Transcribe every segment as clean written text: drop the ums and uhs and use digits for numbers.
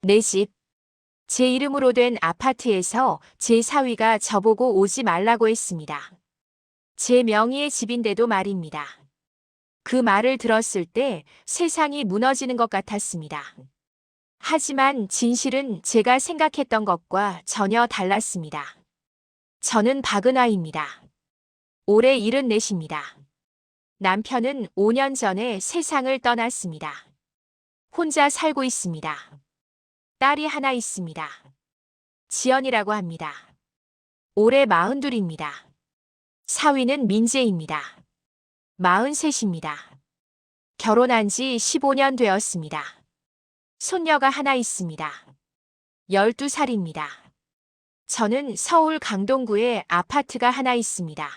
내 집. 제 이름으로 된 아파트에서 제 사위가 저보고 오지 말라고 했습니다. 제 명의의 집인데도 말입니다. 그 말을 들었을 때 세상이 무너지는 것 같았습니다. 하지만 진실은 제가 생각했던 것과 전혀 달랐습니다. 저는 박은하입니다. 올해 74입니다. 남편은 5년 전에 세상을 떠났습니다. 혼자 살고 있습니다. 딸이 하나 있습니다. 지연이라고 합니다. 올해 42입니다. 사위는 민재입니다. 43입니다. 결혼한 지 15년 되었습니다. 손녀가 하나 있습니다. 12살입니다. 저는 서울 강동구에 아파트가 하나 있습니다.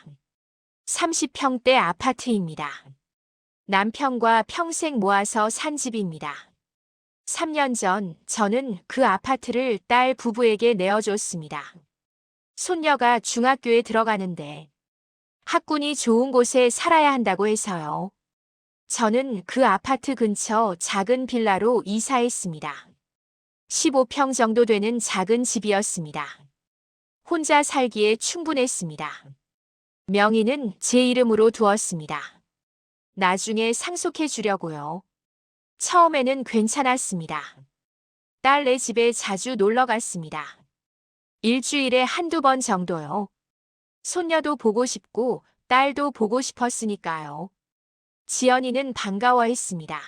30평대 아파트입니다. 남편과 평생 모아서 산 집입니다. 3년 전 저는 그 아파트를 딸 부부에게 내어줬습니다. 손녀가 중학교에 들어가는데 학군이 좋은 곳에 살아야 한다고 해서요. 저는 그 아파트 근처 작은 빌라로 이사했습니다. 15평 정도 되는 작은 집이었습니다. 혼자 살기에 충분했습니다. 명의는 제 이름으로 두었습니다. 나중에 상속해 주려고요. 처음에는 괜찮았습니다. 딸네 집에 자주 놀러 갔습니다. 일주일에 한두 번 정도요. 손녀도 보고 싶고 딸도 보고 싶었으니까요. 지연이는 반가워했습니다.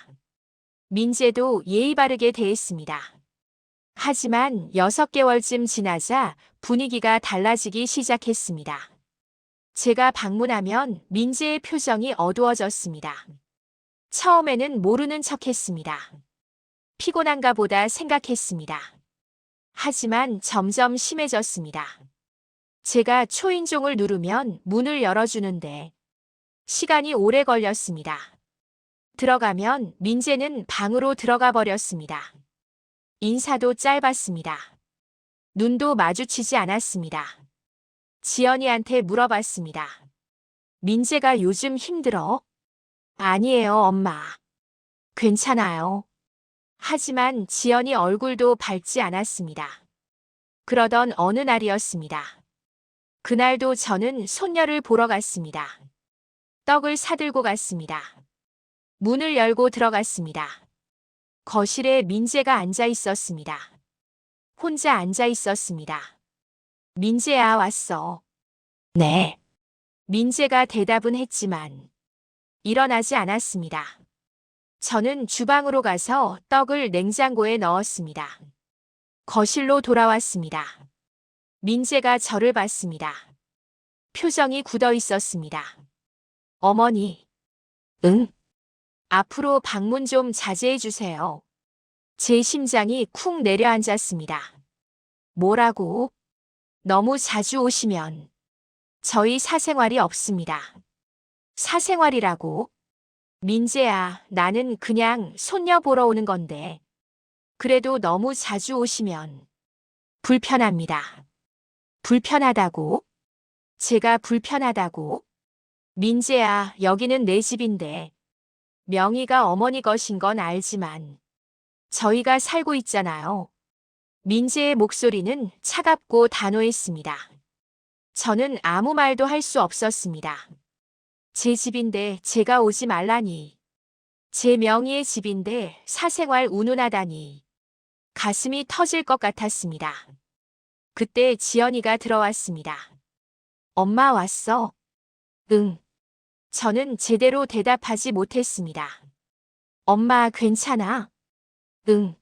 민재도 예의 바르게 대했습니다. 하지만 6개월쯤 지나자 분위기가 달라지기 시작했습니다. 제가 방문하면 민재의 표정이 어두워졌습니다. 처음에는 모르는 척했습니다. 피곤한가 보다 생각했습니다. 하지만 점점 심해졌습니다. 제가 초인종을 누르면 문을 열어주는데 시간이 오래 걸렸습니다. 들어가면 민재는 방으로 들어가 버렸습니다. 인사도 짧았습니다. 눈도 마주치지 않았습니다. 지연이한테 물어봤습니다. 민재가 요즘 힘들어? 아니에요, 엄마. 괜찮아요. 하지만 지연이 얼굴도 밝지 않았습니다. 그러던 어느 날이었습니다. 그날도 저는 손녀를 보러 갔습니다. 떡을 사들고 갔습니다. 문을 열고 들어갔습니다. 거실에 민재가 앉아 있었습니다. 혼자 앉아 있었습니다. 민재야, 왔어. 네. 민재가 대답은 했지만 일어나지 않았습니다. 저는 주방으로 가서 떡을 냉장고에 넣었습니다. 거실로 돌아왔습니다. 민재가 저를 봤습니다. 표정이 굳어 있었습니다. 어머니. 응? 앞으로 방문 좀 자제해 주세요. 제 심장이 쿵 내려앉았습니다. 뭐라고? 너무 자주 오시면 저희 사생활이 없습니다. 사생활이라고? 민재야, 나는 그냥 손녀 보러 오는 건데. 그래도 너무 자주 오시면 불편합니다. 불편하다고? 제가 불편하다고? 민재야, 여기는 내 집인데. 명의가 어머니 것인 건 알지만 저희가 살고 있잖아요. 민재의 목소리는 차갑고 단호했습니다. 저는 아무 말도 할 수 없었습니다. 제 집인데 제가 오지 말라니. 제 명의의 집인데 사생활 운운하다니. 가슴이 터질 것 같았습니다. 그때 지연이가 들어왔습니다. 엄마 왔어? 응. 저는 제대로 대답하지 못했습니다. 엄마 괜찮아? 응.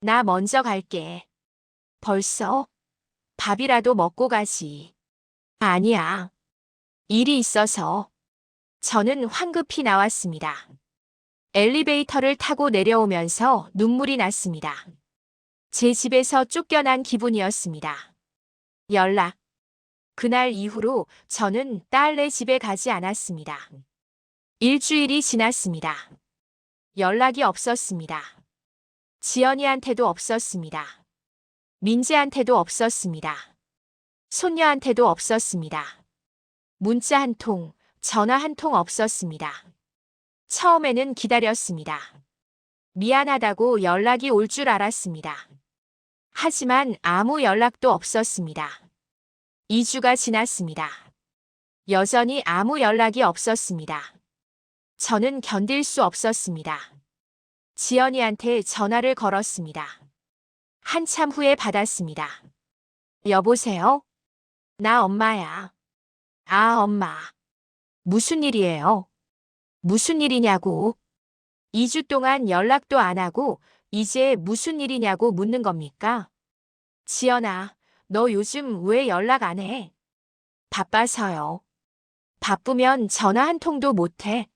나 먼저 갈게. 벌써? 밥이라도 먹고 가지. 아니야. 일이 있어서. 저는 황급히 나왔습니다. 엘리베이터를 타고 내려오면서 눈물이 났습니다. 제 집에서 쫓겨난 기분이었습니다. 연락. 그날 이후로 저는 딸네 집에 가지 않았습니다. 일주일이 지났습니다. 연락이 없었습니다. 지연이한테도 없었습니다. 민재한테도 없었습니다. 손녀한테도 없었습니다. 문자 한 통, 전화 한 통 없었습니다. 처음에는 기다렸습니다. 미안하다고 연락이 올 줄 알았습니다. 하지만 아무 연락도 없었습니다. 2주가 지났습니다. 여전히 아무 연락이 없었습니다. 저는 견딜 수 없었습니다. 지연이한테 전화를 걸었습니다. 한참 후에 받았습니다. 여보세요? 나 엄마야. 아, 엄마. 무슨 일이에요? 무슨 일이냐고. 2주 동안 연락도 안 하고 이제 무슨 일이냐고 묻는 겁니까? 지연아, 너 요즘 왜 연락 안 해? 바빠서요. 바쁘면 전화 한 통도 못 해.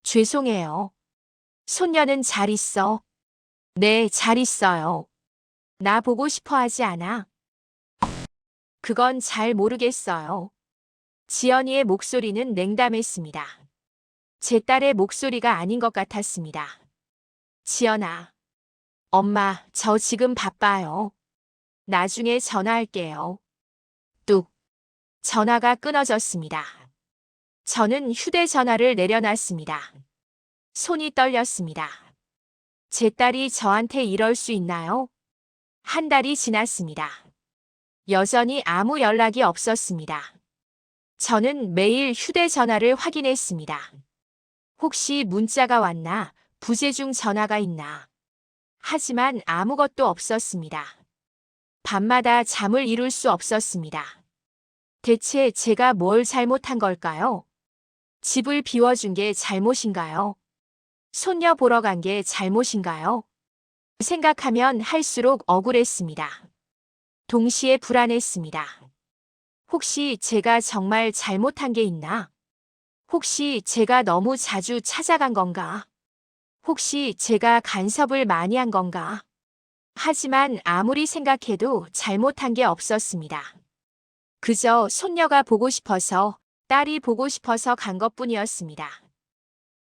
죄송해요. 손녀는 잘 있어. 네, 잘 있어요. 나 보고 싶어 하지 않아. 그건 잘 모르겠어요. 지연이의 목소리는 냉담했습니다. 제 딸의 목소리가 아닌 것 같았습니다. 지연아, 엄마, 저 지금 바빠요. 나중에 전화할게요. 뚝. 전화가 끊어졌습니다. 저는 휴대전화를 내려놨습니다. 손이 떨렸습니다. 제 딸이 저한테 이럴 수 있나요? 한 달이 지났습니다. 여전히 아무 연락이 없었습니다. 저는 매일 휴대전화를 확인했습니다. 혹시 문자가 왔나, 부재중 전화가 있나. 하지만 아무것도 없었습니다. 밤마다 잠을 이룰 수 없었습니다. 대체 제가 뭘 잘못한 걸까요? 집을 비워준 게 잘못인가요? 손녀 보러 간 게 잘못인가요? 생각하면 할수록 억울했습니다. 동시에 불안했습니다. 혹시 제가 정말 잘못한 게 있나? 혹시 제가 너무 자주 찾아간 건가? 혹시 제가 간섭을 많이 한 건가? 하지만 아무리 생각해도 잘못한 게 없었습니다. 그저 손녀가 보고 싶어서, 딸이 보고 싶어서 간 것뿐이었습니다.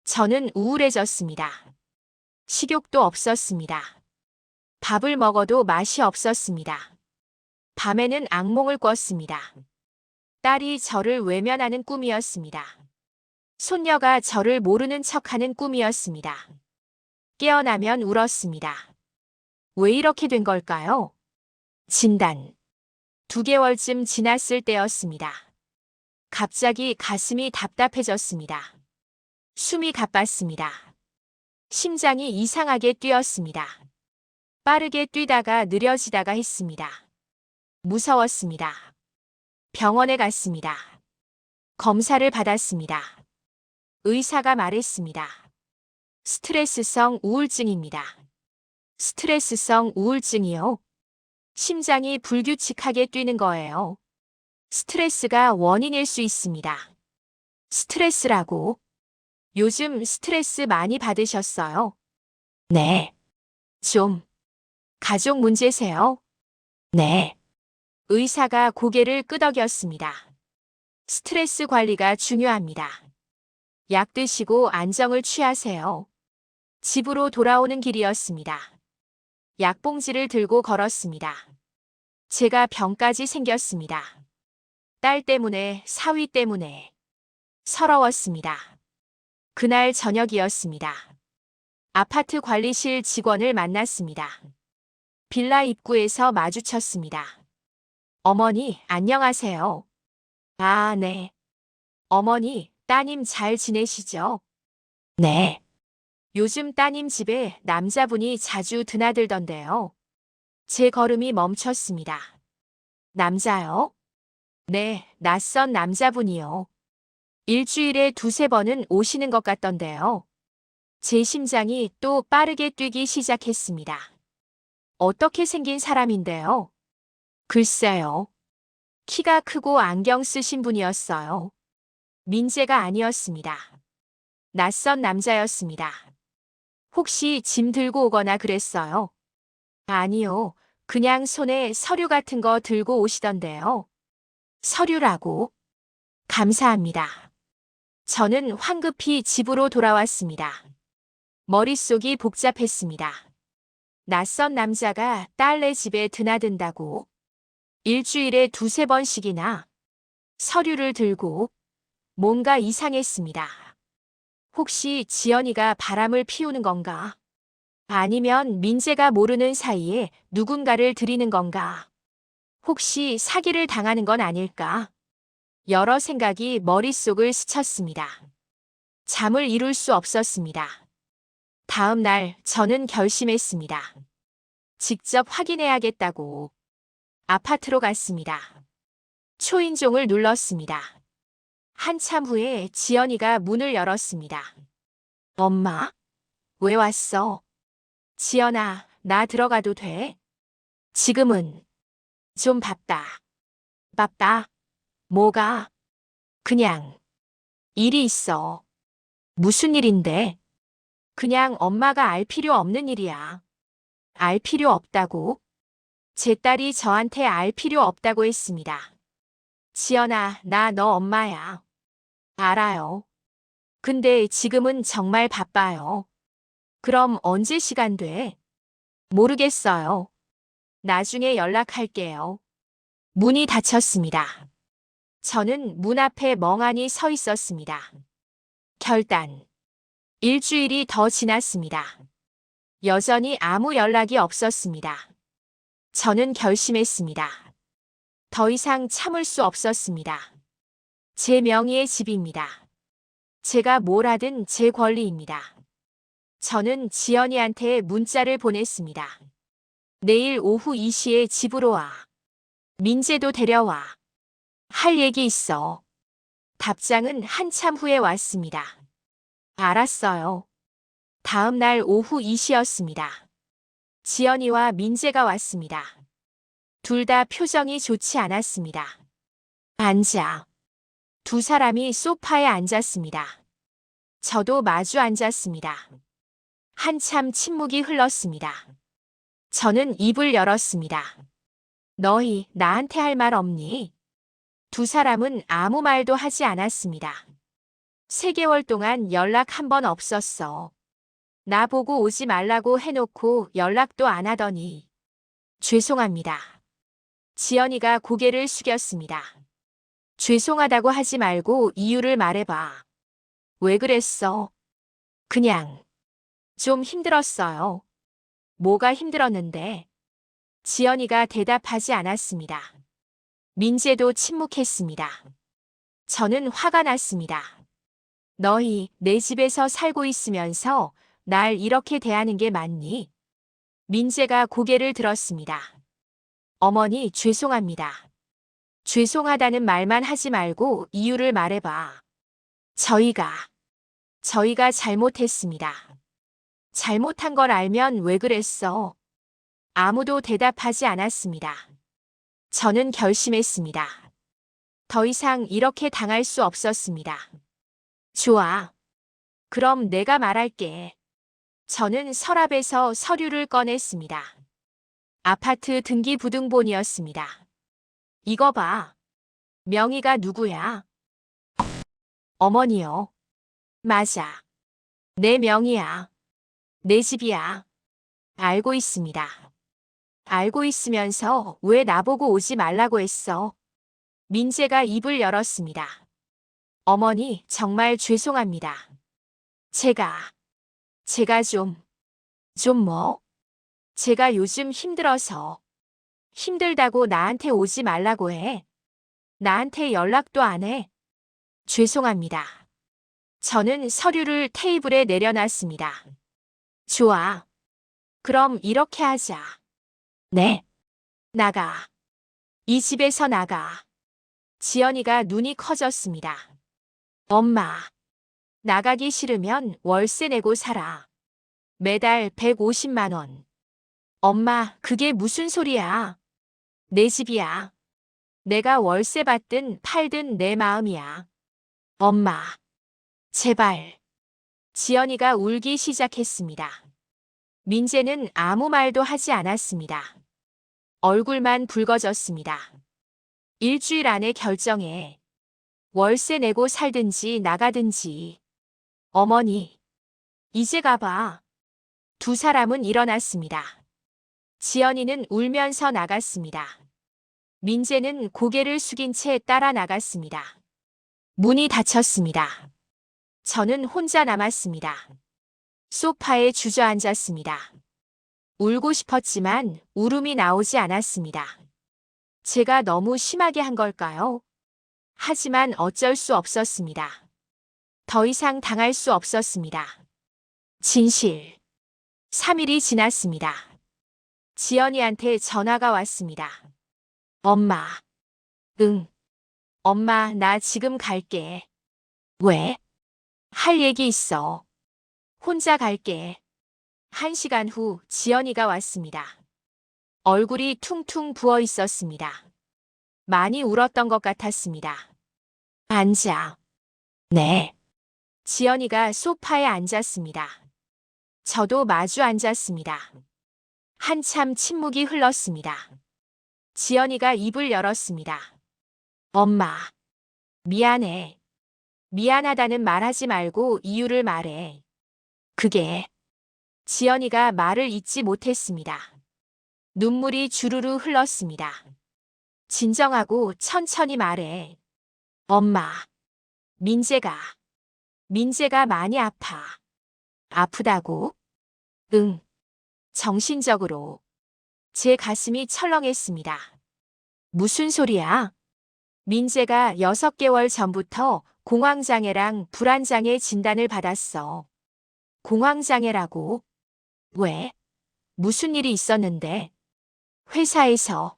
저는 우울해졌습니다. 식욕도 없었습니다. 밥을 먹어도 맛이 없었습니다. 밤에는 악몽을 꿨습니다. 딸이 저를 외면하는 꿈이었습니다. 손녀가 저를 모르는 척하는 꿈이었습니다. 깨어나면 울었습니다. 왜 이렇게 된 걸까요? 진단. 2개월쯤 지났을 때였습니다. 갑자기 가슴이 답답해졌습니다. 숨이 가빴습니다. 심장이 이상하게 뛰었습니다. 빠르게 뛰다가 느려지다가 했습니다. 무서웠습니다. 병원에 갔습니다. 검사를 받았습니다. 의사가 말했습니다. 스트레스성 우울증입니다. 스트레스성 우울증이요? 심장이 불규칙하게 뛰는 거예요. 스트레스가 원인일 수 있습니다. 스트레스라고? 요즘 스트레스 많이 받으셨어요? 네. 좀. 가족 문제세요? 네. 의사가 고개를 끄덕였습니다. 스트레스 관리가 중요합니다. 약 드시고 안정을 취하세요. 집으로 돌아오는 길이었습니다. 약봉지를 들고 걸었습니다. 제가 병까지 생겼습니다. 딸 때문에, 사위 때문에. 서러웠습니다. 그날 저녁이었습니다. 아파트 관리실 직원을 만났습니다. 빌라 입구에서 마주쳤습니다. 어머니, 안녕하세요. 아, 네. 어머니, 따님 잘 지내시죠? 네. 요즘 따님 집에 남자분이 자주 드나들던데요. 제 걸음이 멈췄습니다. 남자요? 네, 낯선 남자분이요. 일주일에 2~3번은 오시는 것 같던데요. 제 심장이 또 빠르게 뛰기 시작했습니다. 어떻게 생긴 사람인데요? 글쎄요. 키가 크고 안경 쓰신 분이었어요. 민재가 아니었습니다. 낯선 남자였습니다. 혹시 짐 들고 오거나 그랬어요? 아니요. 그냥 손에 서류 같은 거 들고 오시던데요. 서류라고? 감사합니다. 저는 황급히 집으로 돌아왔습니다. 머릿속이 복잡했습니다. 낯선 남자가 딸네 집에 드나든다고. 일주일에 2~3번씩이나 서류를 들고. 뭔가 이상했습니다. 혹시 지연이가 바람을 피우는 건가? 아니면 민재가 모르는 사이에 누군가를 들이는 건가? 혹시 사기를 당하는 건 아닐까? 여러 생각이 머릿속을 스쳤습니다. 잠을 이룰 수 없었습니다. 다음 날 저는 결심했습니다. 직접 확인해야겠다고. 아파트로 갔습니다. 초인종을 눌렀습니다. 한참 후에 지연이가 문을 열었습니다. 엄마? 왜 왔어? 지연아, 나 들어가도 돼? 지금은 좀 바빠. 바빠? 뭐가? 그냥 일이 있어. 무슨 일인데? 그냥 엄마가 알 필요 없는 일이야. 알 필요 없다고? 제 딸이 저한테 알 필요 없다고 했습니다. 지연아, 나 너 엄마야. 알아요. 근데 지금은 정말 바빠요. 그럼 언제 시간 돼? 모르겠어요. 나중에 연락할게요. 문이 닫혔습니다. 저는 문 앞에 멍하니 서 있었습니다. 결단. 일주일이 더 지났습니다. 여전히 아무 연락이 없었습니다. 저는 결심했습니다. 더 이상 참을 수 없었습니다. 제 명의의 집입니다. 제가 뭘 하든 제 권리입니다. 저는 지연이한테 문자를 보냈습니다. 내일 오후 2시에 집으로 와. 민재도 데려와. 할 얘기 있어. 답장은 한참 후에 왔습니다. 알았어요. 다음 날 오후 2시였습니다. 지연이와 민재가 왔습니다. 둘 다 표정이 좋지 않았습니다. 앉아. 두 사람이 소파에 앉았습니다. 저도 마주 앉았습니다. 한참 침묵이 흘렀습니다. 저는 입을 열었습니다. 너희 나한테 할 말 없니? 두 사람은 아무 말도 하지 않았습니다. 3개월 동안 연락 한 번 없었어. 나보고 오지 말라고 해놓고 연락도 안 하더니. 죄송합니다. 지연이가 고개를 숙였습니다. 죄송하다고 하지 말고 이유를 말해봐. 왜 그랬어? 그냥 좀 힘들었어요. 뭐가 힘들었는데? 지연이가 대답하지 않았습니다. 민재도 침묵했습니다. 저는 화가 났습니다. 너희 내 집에서 살고 있으면서 날 이렇게 대하는 게 맞니? 민재가 고개를 들었습니다. 어머니, 죄송합니다. 죄송하다는 말만 하지 말고 이유를 말해봐. 저희가 잘못했습니다. 잘못한 걸 알면 왜 그랬어? 아무도 대답하지 않았습니다. 저는 결심했습니다. 더 이상 이렇게 당할 수 없었습니다. 좋아. 그럼 내가 말할게. 저는 서랍에서 서류를 꺼냈습니다. 아파트 등기부등본이었습니다. 이거 봐. 명의가 누구야? 어머니요. 맞아. 내 명의야. 내 집이야. 알고 있습니다. 알고 있으면서 왜 나보고 오지 말라고 했어? 민재가 입을 열었습니다. 어머니, 정말 죄송합니다. 제가 좀 뭐? 제가 요즘 힘들어서. 힘들다고 나한테 오지 말라고 해. 나한테 연락도 안 해. 죄송합니다. 저는 서류를 테이블에 내려놨습니다. 좋아. 그럼 이렇게 하자. 네. 나가. 이 집에서 나가. 지연이가 눈이 커졌습니다. 엄마. 나가기 싫으면 월세 내고 살아. 매달 150만 원. 엄마, 그게 무슨 소리야? 내 집이야. 내가 월세 받든 팔든 내 마음이야. 엄마. 제발. 지연이가 울기 시작했습니다. 민재는 아무 말도 하지 않았습니다. 얼굴만 붉어졌습니다. 일주일 안에 결정해. 월세 내고 살든지 나가든지. 어머니. 이제 가봐. 두 사람은 일어났습니다. 지연이는 울면서 나갔습니다. 민재는 고개를 숙인 채 따라 나갔습니다. 문이 닫혔습니다. 저는 혼자 남았습니다. 소파에 주저앉았습니다. 울고 싶었지만 울음이 나오지 않았습니다. 제가 너무 심하게 한 걸까요? 하지만 어쩔 수 없었습니다. 더 이상 당할 수 없었습니다. 진실. 3일이 지났습니다. 지연이한테 전화가 왔습니다. 엄마. 응. 엄마, 나 지금 갈게. 왜? 할 얘기 있어. 혼자 갈게. 1시간 후 지연이가 왔습니다. 얼굴이 퉁퉁 부어 있었습니다. 많이 울었던 것 같았습니다. 앉아. 네. 지연이가 소파에 앉았습니다. 저도 마주 앉았습니다. 한참 침묵이 흘렀습니다. 지연이가 입을 열었습니다. 엄마. 미안해. 미안하다는 말하지 말고 이유를 말해. 그게. 지연이가 말을 잇지 못했습니다. 눈물이 주르르 흘렀습니다. 진정하고 천천히 말해. 엄마. 민재가 많이 아파. 아프다고? 응. 정신적으로. 제 가슴이 철렁했습니다. 무슨 소리야? 민재가 6개월 전부터 공황장애랑 불안장애 진단을 받았어. 공황장애라고? 왜? 무슨 일이 있었는데? 회사에서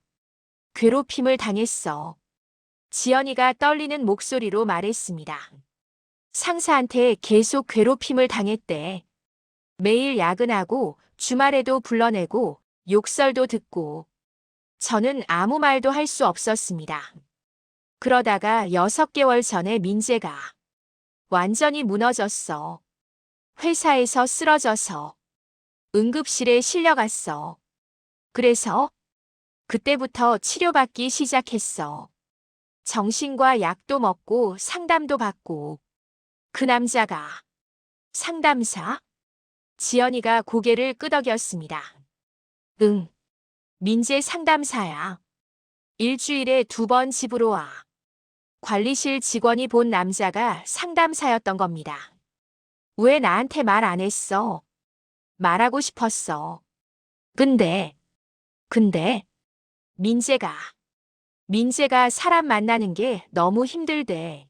괴롭힘을 당했어. 지연이가 떨리는 목소리로 말했습니다. 상사한테 계속 괴롭힘을 당했대. 매일 야근하고 주말에도 불러내고 욕설도 듣고. 저는 아무 말도 할 수 없었습니다. 그러다가 6개월 전에 민재가 완전히 무너졌어. 회사에서 쓰러져서 응급실에 실려갔어. 그래서 그때부터 치료받기 시작했어. 정신과 약도 먹고 상담도 받고. 그 남자가 상담사? 지연이가 고개를 끄덕였습니다. 응. 민재 상담사야. 일주일에 2번 집으로 와. 관리실 직원이 본 남자가 상담사였던 겁니다. 왜 나한테 말 안 했어? 말하고 싶었어. 근데 민재가 사람 만나는 게 너무 힘들대.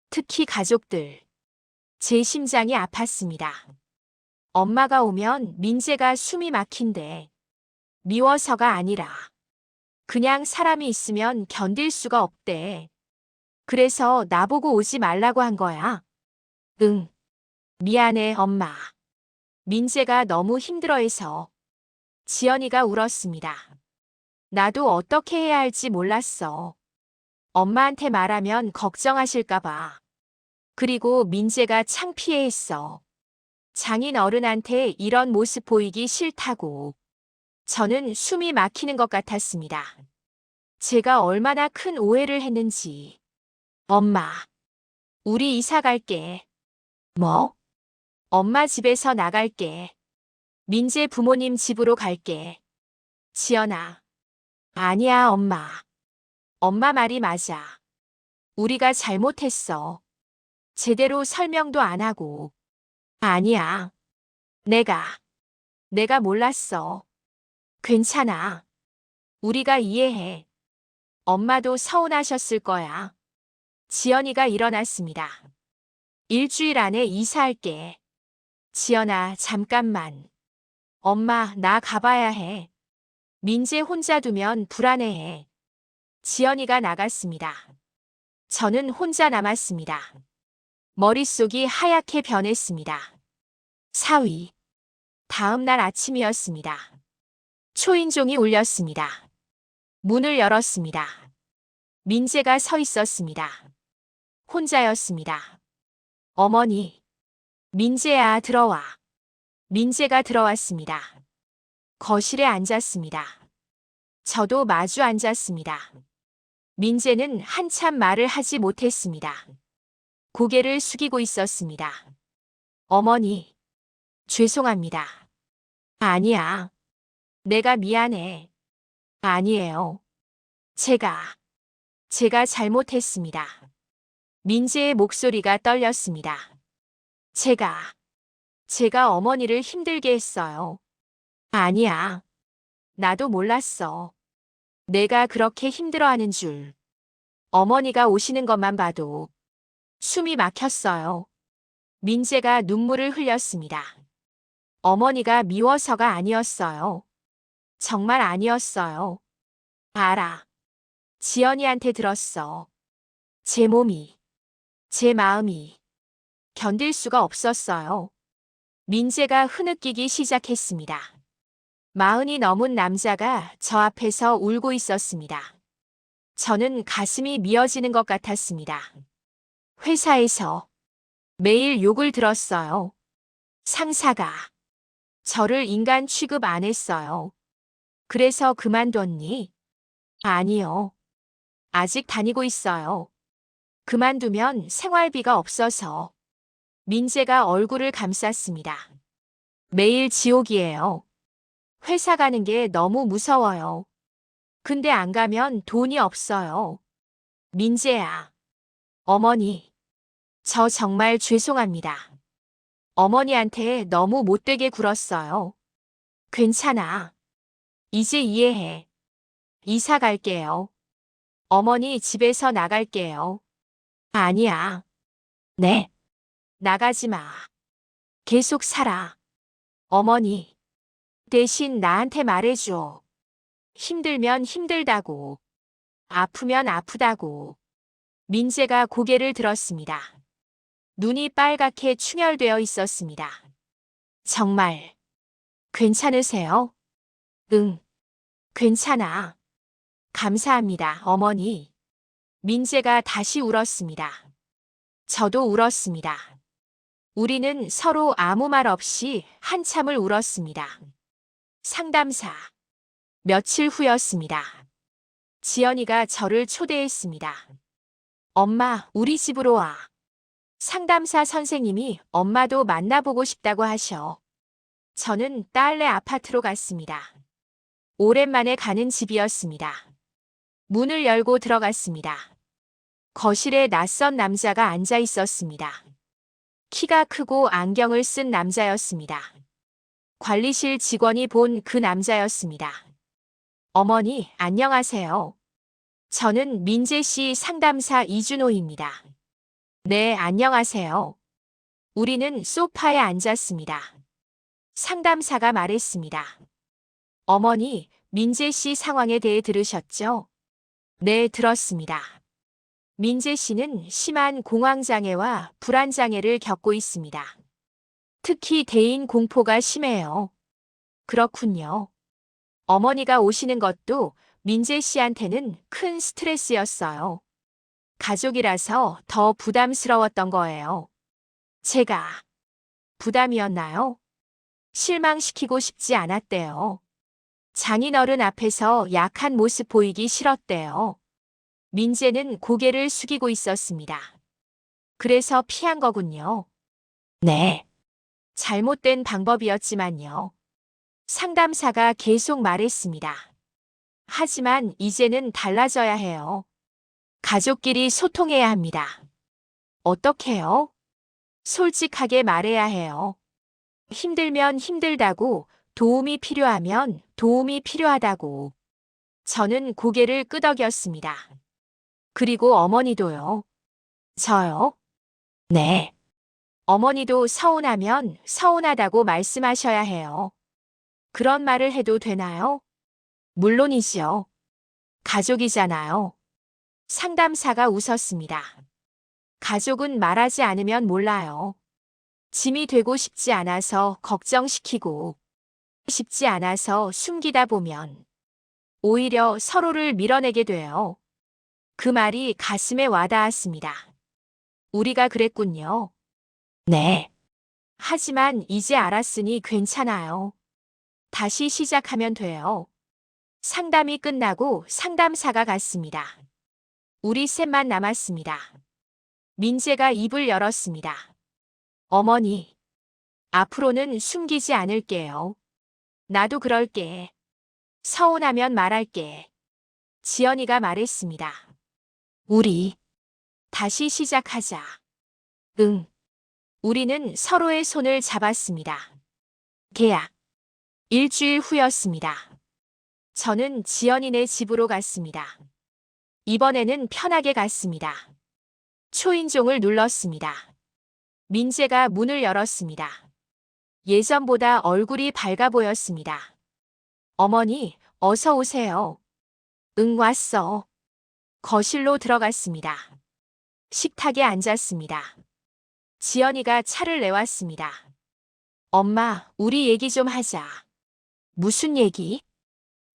특히 가족들. 제 심장이 아팠습니다. 엄마가 오면 민재가 숨이 막힌대. 미워서가 아니라 그냥 사람이 있으면 견딜 수가 없대. 그래서 나보고 오지 말라고 한 거야. 응. 미안해, 엄마. 민재가 너무 힘들어해서. 지연이가 울었습니다. 나도 어떻게 해야 할지 몰랐어. 엄마한테 말하면 걱정하실까봐. 그리고 민재가 창피해했어. 장인 어른한테 이런 모습 보이기 싫다고. 저는 숨이 막히는 것 같았습니다. 제가 얼마나 큰 오해를 했는지. 엄마, 우리 이사 갈게. 뭐? 엄마 집에서 나갈게. 민재 부모님 집으로 갈게. 지연아. 아니야, 엄마. 엄마 말이 맞아. 우리가 잘못했어. 제대로 설명도 안 하고. 아니야. 내가 몰랐어. 괜찮아. 우리가 이해해. 엄마도 서운하셨을 거야. 지연이가 일어났습니다. 일주일 안에 이사할게. 지연아, 잠깐만. 엄마, 나 가봐야 해. 민재 혼자 두면 불안해해. 지연이가 나갔습니다. 저는 혼자 남았습니다. 머릿속이 하얗게 변했습니다. 4위. 다음 날 아침이었습니다. 초인종이 울렸습니다. 문을 열었습니다. 민재가 서 있었습니다. 혼자였습니다. 어머니. 민재야, 들어와. 민재가 들어왔습니다. 거실에 앉았습니다. 저도 마주 앉았습니다. 민재는 한참 말을 하지 못했습니다. 고개를 숙이고 있었습니다. 어머니. 죄송합니다. 아니야. 내가 미안해. 아니에요. 제가 잘못했습니다. 민재의 목소리가 떨렸습니다. 제가 제가 어머니를 힘들게 했어요. 아니야. 나도 몰랐어. 내가 그렇게 힘들어하는 줄. 어머니가 오시는 것만 봐도 숨이 막혔어요. 민재가 눈물을 흘렸습니다. 어머니가 미워서가 아니었어요. 정말 아니었어요. 알아. 지연이한테 들었어. 제 몸이, 제 마음이 견딜 수가 없었어요. 민재가 흐느끼기 시작했습니다. 40이 넘은 남자가 저 앞에서 울고 있었습니다. 저는 가슴이 미어지는 것 같았습니다. 회사에서 매일 욕을 들었어요. 상사가 저를 인간 취급 안 했어요. 그래서 그만뒀니? 아니요. 아직 다니고 있어요. 그만두면 생활비가 없어서. 민재가 얼굴을 감쌌습니다. 매일 지옥이에요. 회사 가는 게 너무 무서워요. 근데 안 가면 돈이 없어요. 민재야. 어머니. 저 정말 죄송합니다. 어머니한테 너무 못되게 굴었어요. 괜찮아. 이제 이해해. 이사 갈게요. 어머니 집에서 나갈게요. 아니야. 네. 나가지 마. 계속 살아. 어머니. 대신 나한테 말해줘. 힘들면 힘들다고. 아프면 아프다고. 민재가 고개를 들었습니다. 눈이 빨갛게 충혈되어 있었습니다. 정말 괜찮으세요? 응. 괜찮아. 감사합니다, 어머니. 민재가 다시 울었습니다. 저도 울었습니다. 우리는 서로 아무 말 없이 한참을 울었습니다. 상담사. 며칠 후였습니다. 지연이가 저를 초대했습니다. 엄마, 우리 집으로 와. 상담사 선생님이 엄마도 만나보고 싶다고 하셔. 저는 딸네 아파트로 갔습니다. 오랜만에 가는 집이었습니다. 문을 열고 들어갔습니다. 거실에 낯선 남자가 앉아 있었습니다. 키가 크고 안경을 쓴 남자였습니다. 관리실 직원이 본 그 남자였습니다. 어머니, 안녕하세요. 저는 민재 씨 상담사 이준호입니다. 네, 안녕하세요. 우리는 소파에 앉았습니다. 상담사가 말했습니다. 어머니, 민재 씨 상황에 대해 들으셨죠? 네, 들었습니다. 민재 씨는 심한 공황장애와 불안장애를 겪고 있습니다. 특히 대인 공포가 심해요. 그렇군요. 어머니가 오시는 것도 민재 씨한테는 큰 스트레스였어요. 가족이라서 더 부담스러웠던 거예요. 제가 부담이었나요? 실망시키고 싶지 않았대요. 장인어른 앞에서 약한 모습 보이기 싫었대요. 민재는 고개를 숙이고 있었습니다. 그래서 피한 거군요. 네. 잘못된 방법이었지만요. 상담사가 계속 말했습니다. 하지만 이제는 달라져야 해요. 가족끼리 소통해야 합니다. 어떻게요? 솔직하게 말해야 해요. 힘들면 힘들다고, 도움이 필요하면 도움이 필요하다고. 저는 고개를 끄덕였습니다. 그리고 어머니도요. 저요? 네. 어머니도 서운하면 서운하다고 말씀하셔야 해요. 그런 말을 해도 되나요? 물론이지요. 가족이잖아요. 상담사가 웃었습니다. 가족은 말하지 않으면 몰라요. 짐이 되고 싶지 않아서 걱정시키고 싶지 않아서 숨기다 보면 오히려 서로를 밀어내게 돼요. 그 말이 가슴에 와닿았습니다. 우리가 그랬군요. 네. 하지만 이제 알았으니 괜찮아요. 다시 시작하면 돼요. 상담이 끝나고 상담사가 갔습니다. 우리 셋만 남았습니다. 민재가 입을 열었습니다. 어머니, 앞으로는 숨기지 않을게요. 나도 그럴게. 서운하면 말할게. 지연이가 말했습니다. 우리 다시 시작하자. 응. 우리는 서로의 손을 잡았습니다. 계약. 일주일 후였습니다. 저는 지연이네 집으로 갔습니다. 이번에는 편하게 갔습니다. 초인종을 눌렀습니다. 민재가 문을 열었습니다. 예전보다 얼굴이 밝아 보였습니다. 어머니, 어서 오세요. 응, 왔어. 거실로 들어갔습니다. 식탁에 앉았습니다. 지연이가 차를 내왔습니다. 엄마, 우리 얘기 좀 하자. 무슨 얘기?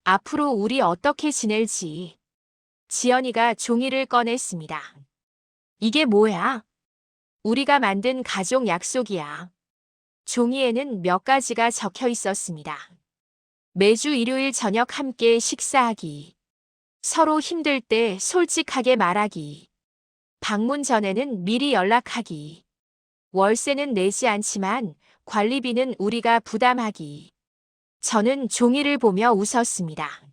앞으로 우리 어떻게 지낼지. 지연이가 종이를 꺼냈습니다. 이게 뭐야? 우리가 만든 가족 약속이야. 종이에는 몇 가지가 적혀 있었습니다. 매주 일요일 저녁 함께 식사하기. 서로 힘들 때 솔직하게 말하기. 방문 전에는 미리 연락하기. 월세는 내지 않지만 관리비는 우리가 부담하기. 저는 종이를 보며 웃었습니다.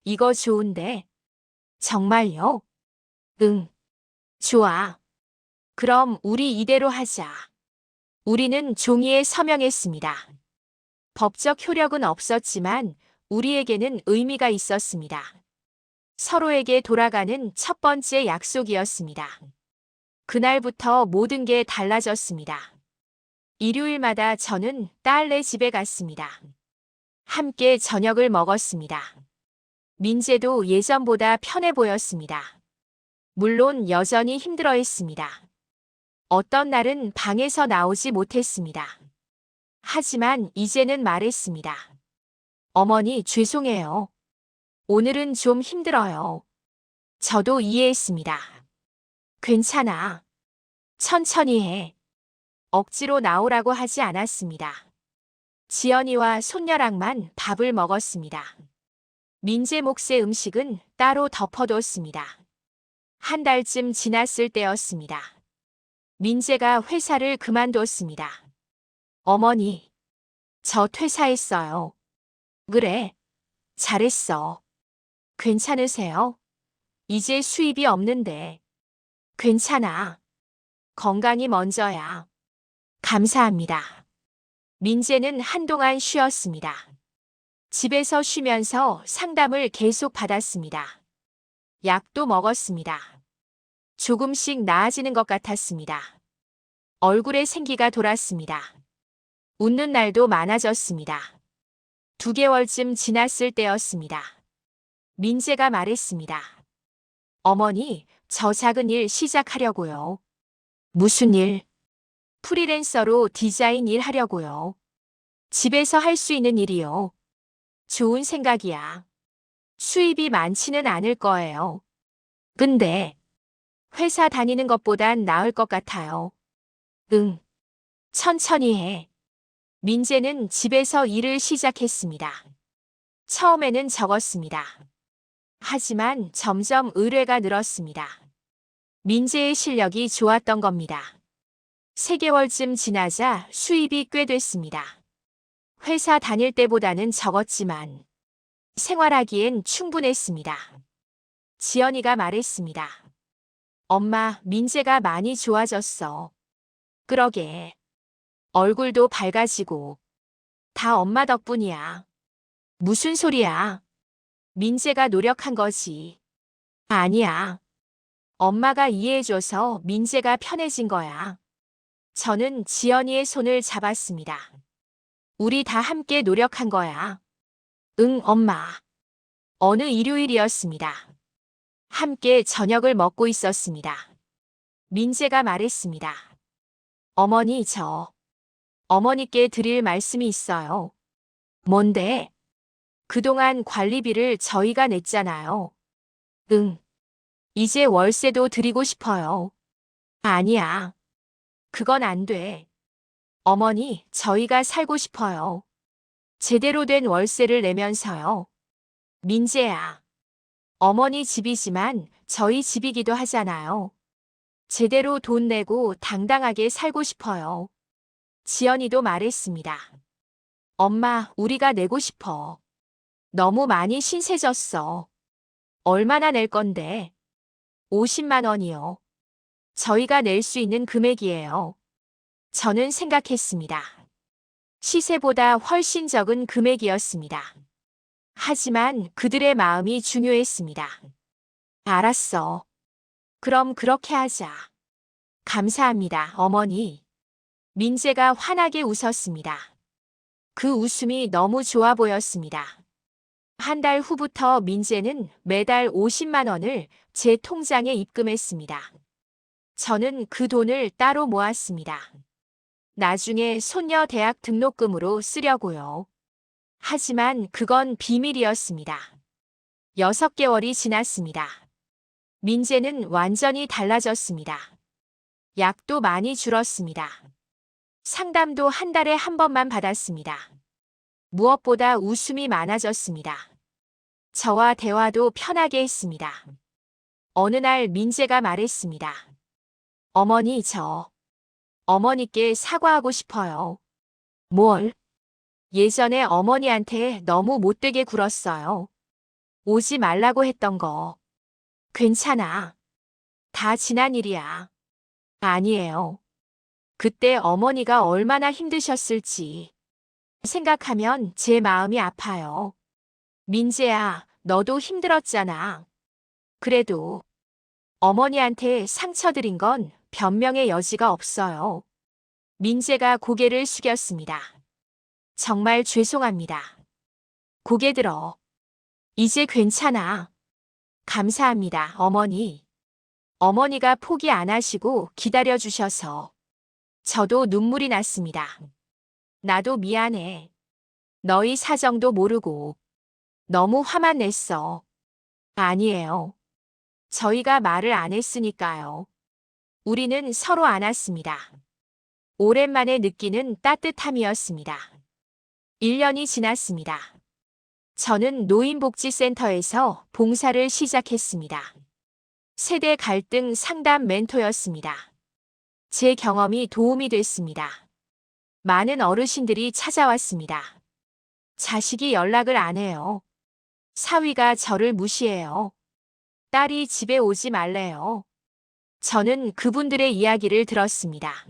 이거 좋은데? 정말요? 응. 좋아. 그럼 우리 이대로 하자. 우리는 종이에 서명했습니다. 법적 효력은 없었지만 우리에게는 의미가 있었습니다. 서로에게 돌아가는 첫 번째 약속이었습니다. 그날부터 모든 게 달라졌습니다. 일요일마다 저는 딸네 집에 갔습니다. 함께 저녁을 먹었습니다. 민재도 예전보다 편해 보였습니다. 물론 여전히 힘들어했습니다. 어떤 날은 방에서 나오지 못했습니다. 하지만 이제는 말했습니다. 어머니, 죄송해요. 오늘은 좀 힘들어요. 저도 이해했습니다. 괜찮아. 천천히 해. 억지로 나오라고 하지 않았습니다. 지연이와 손녀랑만 밥을 먹었습니다. 민재 몫의 음식은 따로 덮어뒀습니다. 한 달쯤 지났을 때였습니다. 민재가 회사를 그만뒀습니다. 어머니, 저 퇴사했어요. 그래, 잘했어. 괜찮으세요? 이제 수입이 없는데. 괜찮아. 건강이 먼저야. 감사합니다. 민재는 한동안 쉬었습니다. 집에서 쉬면서 상담을 계속 받았습니다. 약도 먹었습니다. 조금씩 나아지는 것 같았습니다. 얼굴에 생기가 돌았습니다. 웃는 날도 많아졌습니다. 2개월쯤 지났을 때였습니다. 민재가 말했습니다. 어머니, 저 작은 일 시작하려고요. 무슨 일? 프리랜서로 디자인 일 하려고요. 집에서 할 수 있는 일이요. 좋은 생각이야. 수입이 많지는 않을 거예요. 근데 회사 다니는 것보단 나을 것 같아요. 응. 천천히 해. 민재는 집에서 일을 시작했습니다. 처음에는 적었습니다. 하지만 점점 의뢰가 늘었습니다. 민재의 실력이 좋았던 겁니다. 3개월쯤 지나자 수입이 꽤 됐습니다. 회사 다닐 때보다는 적었지만 생활하기엔 충분했습니다. 지연이가 말했습니다. 엄마, 민재가 많이 좋아졌어. 그러게. 얼굴도 밝아지고. 다 엄마 덕분이야. 무슨 소리야? 민재가 노력한 거지. 아니야. 엄마가 이해해줘서 민재가 편해진 거야. 저는 지연이의 손을 잡았습니다. 우리 다 함께 노력한 거야. 응, 엄마. 어느 일요일이었습니다. 함께 저녁을 먹고 있었습니다. 민재가 말했습니다. 어머니, 어머니께 드릴 말씀이 있어요. 뭔데? 그동안 관리비를 저희가 냈잖아요. 응. 이제 월세도 드리고 싶어요. 아니야. 그건 안 돼. 어머니, 저희가 살고 싶어요. 제대로 된 월세를 내면서요. 민재야. 어머니 집이지만 저희 집이기도 하잖아요. 제대로 돈 내고 당당하게 살고 싶어요. 지연이도 말했습니다. 엄마, 우리가 내고 싶어. 너무 많이 신세졌어. 얼마나 낼 건데? 50만 원이요. 저희가 낼 수 있는 금액이에요. 저는 생각했습니다. 시세보다 훨씬 적은 금액이었습니다. 하지만 그들의 마음이 중요했습니다. 알았어. 그럼 그렇게 하자. 감사합니다, 어머니. 민재가 환하게 웃었습니다. 그 웃음이 너무 좋아 보였습니다. 한 달 후부터 민재는 매달 50만 원을 제 통장에 입금했습니다. 저는 그 돈을 따로 모았습니다. 나중에 손녀 대학 등록금으로 쓰려고요. 하지만 그건 비밀이었습니다. 6개월이 지났습니다. 민재는 완전히 달라졌습니다. 약도 많이 줄었습니다. 상담도 한 달에 한 번만 받았습니다. 무엇보다 웃음이 많아졌습니다. 저와 대화도 편하게 했습니다. 어느 날 민재가 말했습니다. 어머니, 어머니께 사과하고 싶어요. 뭘? 예전에 어머니한테 너무 못되게 굴었어요. 오지 말라고 했던 거. 괜찮아. 다 지난 일이야. 아니에요. 그때 어머니가 얼마나 힘드셨을지 생각하면 제 마음이 아파요. 민재야, 너도 힘들었잖아. 그래도 어머니한테 상처드린 건 변명의 여지가 없어요. 민재가 고개를 숙였습니다. 정말 죄송합니다. 고개 들어. 이제 괜찮아. 감사합니다, 어머니. 어머니가 포기 안 하시고 기다려 주셔서 저도 눈물이 났습니다. 나도 미안해. 너희 사정도 모르고 너무 화만 냈어. 아니에요. 저희가 말을 안 했으니까요. 우리는 서로 안았습니다. 오랜만에 느끼는 따뜻함이었습니다. 1년이 지났습니다. 저는 노인복지센터에서 봉사를 시작했습니다. 세대 갈등 상담 멘토였습니다. 제 경험이 도움이 됐습니다. 많은 어르신들이 찾아왔습니다. 자식이 연락을 안 해요. 사위가 저를 무시해요. 딸이 집에 오지 말래요. 저는 그분들의 이야기를 들었습니다.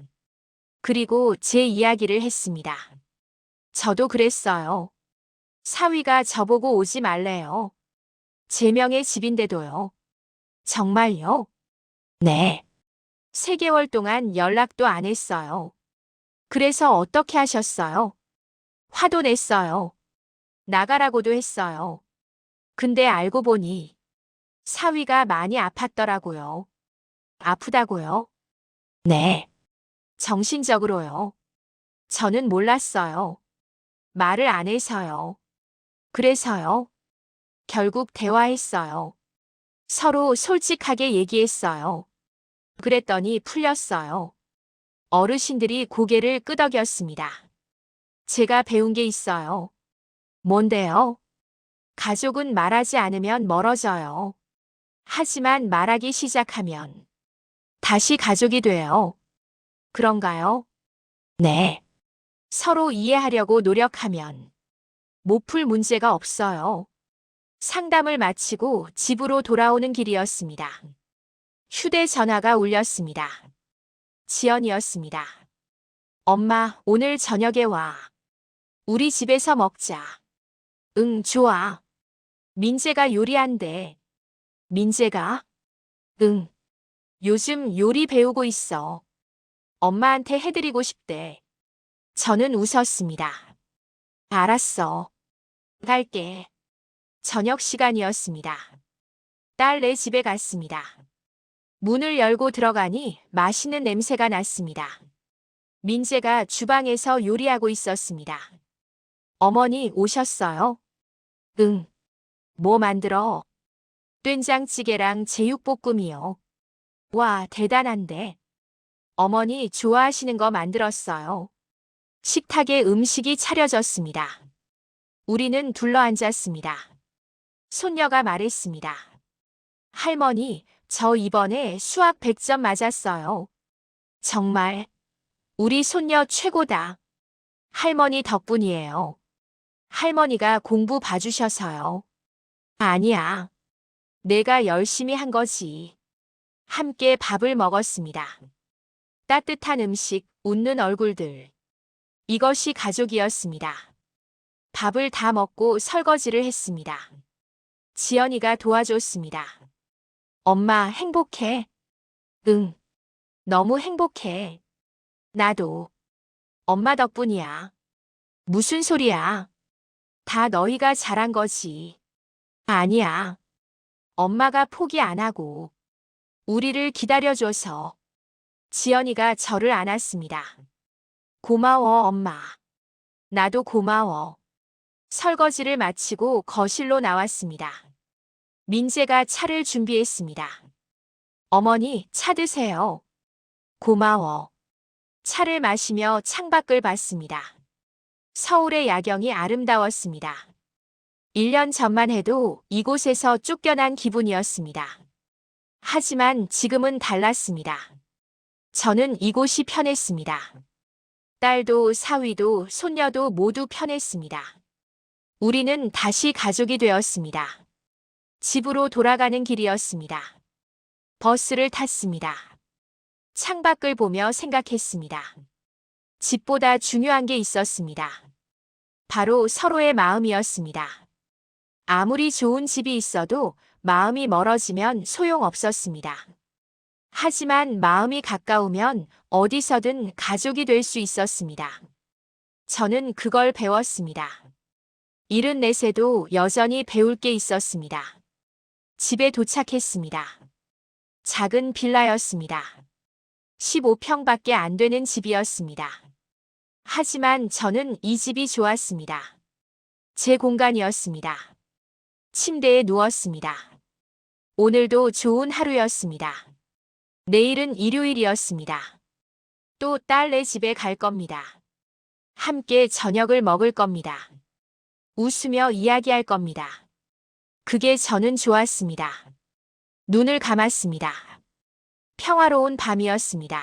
그리고 제 이야기를 했습니다. 저도 그랬어요. 사위가 저보고 오지 말래요. 제 명의 집인데도요. 정말요? 네. 3개월 동안 연락도 안 했어요. 그래서 어떻게 하셨어요? 화도 냈어요. 나가라고도 했어요. 근데 알고 보니 사위가 많이 아팠더라고요. 아프다고요? 네. 정신적으로요. 저는 몰랐어요. 말을 안 해서요. 그래서요. 결국 대화했어요. 서로 솔직하게 얘기했어요. 그랬더니 풀렸어요. 어르신들이 고개를 끄덕였습니다. 제가 배운 게 있어요. 뭔데요? 가족은 말하지 않으면 멀어져요. 하지만 말하기 시작하면 다시 가족이 돼요. 그런가요? 네. 서로 이해하려고 노력하면 못 풀 문제가 없어요. 상담을 마치고 집으로 돌아오는 길이었습니다. 휴대전화가 울렸습니다. 지연이었습니다. 엄마, 오늘 저녁에 와. 우리 집에서 먹자. 응, 좋아. 민재가 요리한대. 민재가? 응. 요즘 요리 배우고 있어. 엄마한테 해드리고 싶대. 저는 웃었습니다. 알았어. 갈게. 저녁 시간이었습니다. 딸네 집에 갔습니다. 문을 열고 들어가니 맛있는 냄새가 났습니다. 민재가 주방에서 요리하고 있었습니다. 어머니 오셨어요? 응. 뭐 만들어? 된장찌개랑 제육볶음이요. 와, 대단한데. 어머니 좋아하시는 거 만들었어요. 식탁에 음식이 차려졌습니다. 우리는 둘러앉았습니다. 손녀가 말했습니다. 할머니, 저 이번에 수학 100점 맞았어요. 정말, 우리 손녀 최고다. 할머니 덕분이에요. 할머니가 공부 봐주셔서요. 아니야. 내가 열심히 한 거지. 함께 밥을 먹었습니다. 따뜻한 음식, 웃는 얼굴들. 이것이 가족이었습니다. 밥을 다 먹고 설거지를 했습니다. 지연이가 도와줬습니다. 엄마 행복해? 응, 너무 행복해. 나도. 엄마 덕분이야. 무슨 소리야? 다 너희가 잘한 거지. 아니야. 엄마가 포기 안 하고 우리를 기다려줘서. 지연이가 저를 안았습니다. 고마워, 엄마. 나도 고마워. 설거지를 마치고 거실로 나왔습니다. 민재가 차를 준비했습니다. 어머니, 차 드세요. 고마워. 차를 마시며 창밖을 봤습니다. 서울의 야경이 아름다웠습니다. 1년 전만 해도 이곳에서 쫓겨난 기분이었습니다. 하지만 지금은 달랐습니다. 저는 이곳이 편했습니다. 딸도 사위도 손녀도 모두 편했습니다. 우리는 다시 가족이 되었습니다. 집으로 돌아가는 길이었습니다. 버스를 탔습니다. 창밖을 보며 생각했습니다. 집보다 중요한 게 있었습니다. 바로 서로의 마음이었습니다. 아무리 좋은 집이 있어도 마음이 멀어지면 소용없었습니다. 하지만 마음이 가까우면 어디서든 가족이 될 수 있었습니다. 저는 그걸 배웠습니다. 74세도 여전히 배울 게 있었습니다. 집에 도착했습니다. 작은 빌라였습니다. 15평밖에 안 되는 집이었습니다. 하지만 저는 이 집이 좋았습니다. 제 공간이었습니다. 침대에 누웠습니다. 오늘도 좋은 하루였습니다. 내일은 일요일이었습니다. 또 딸네 집에 갈 겁니다. 함께 저녁을 먹을 겁니다. 웃으며 이야기할 겁니다. 그게 저는 좋았습니다. 눈을 감았습니다. 평화로운 밤이었습니다.